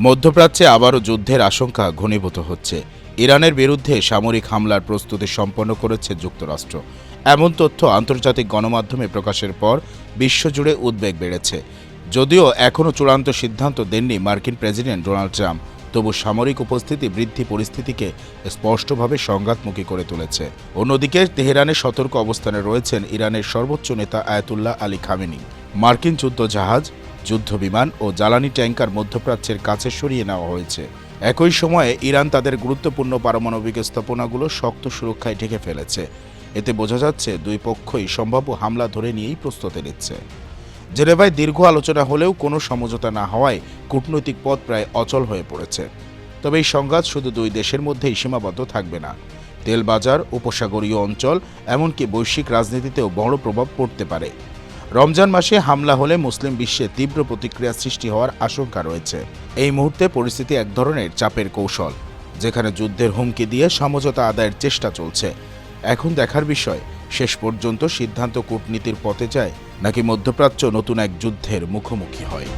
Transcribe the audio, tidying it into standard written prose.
মধ্যপ্রাচ্যে আবারও যুদ্ধের আশঙ্কা ঘনীভূত হচ্ছে। ইরানের বিরুদ্ধে সামরিক হামলার প্রস্তুতি সম্পন্ন করেছে যুক্তরাষ্ট্র। এমন তথ্য আন্তর্জাতিক গণমাধ্যমে প্রকাশের পর বিশ্বজুড়ে উদ্বেগ বেড়েছে। যদিও এখনও চূড়ান্ত সিদ্ধান্ত দেননি মার্কিন প্রেসিডেন্ট ডোনাল্ড ট্রাম্প, তবু সামরিক উপস্থিতি বৃদ্ধি পরিস্থিতিকে স্পষ্টভাবে সংঘাতমুখী করে তুলেছে। অন্যদিকে তেহরানের সতর্ক অবস্থানে রয়েছেন ইরানের সর্বোচ্চ নেতা আয়াতুল্লাহ আলী খামেনি। মার্কিন যুদ্ধজাহাজ, যুদ্ধবিমান ও জ্বালানি ট্যাঙ্কার মধ্যপ্রাচ্যের কাছে সরিয়ে নেওয়া হয়েছে। একই সময়ে ইরান তাদের গুরুত্বপূর্ণ পারমাণবিক স্থাপনাগুলো শক্ত সুরক্ষায় ঢেকে ফেলেছে। এতে বোঝা যাচ্ছে দুই পক্ষই সম্ভাব্য হামলা ধরে নিয়েই প্রস্তুতি নিচ্ছে। জেনেভায় দীর্ঘ আলোচনা হলেও কোনো সমঝোতা না হওয়ায় কূটনৈতিক পথ প্রায় অচল হয়ে পড়েছে। তবে এই সংঘাত শুধু দুই দেশের মধ্যেই সীমাবদ্ধ থাকবে না। তেলবাজার, উপসাগরীয় অঞ্চল, এমনকি বৈশ্বিক রাজনীতিতেও বড় প্রভাব পড়তে পারে। রমজান মাসে হামলা হলে মুসলিম বিশ্বে তীব্র প্রতিক্রিয়া সৃষ্টি হওয়ার আশঙ্কা রয়েছে। এই মুহূর্তে পরিস্থিতি এক ধরনের চাপের কৌশল, যেখানে যুদ্ধের হুমকি দিয়ে সমঝোতা আদায়ের চেষ্টা চলছে। এখন দেখার বিষয়, শেষ পর্যন্ত সিদ্ধান্ত কূটনীতির পথে যায় নাকি মধ্যপ্রাচ্য নতুন এক যুদ্ধের মুখোমুখি হয়।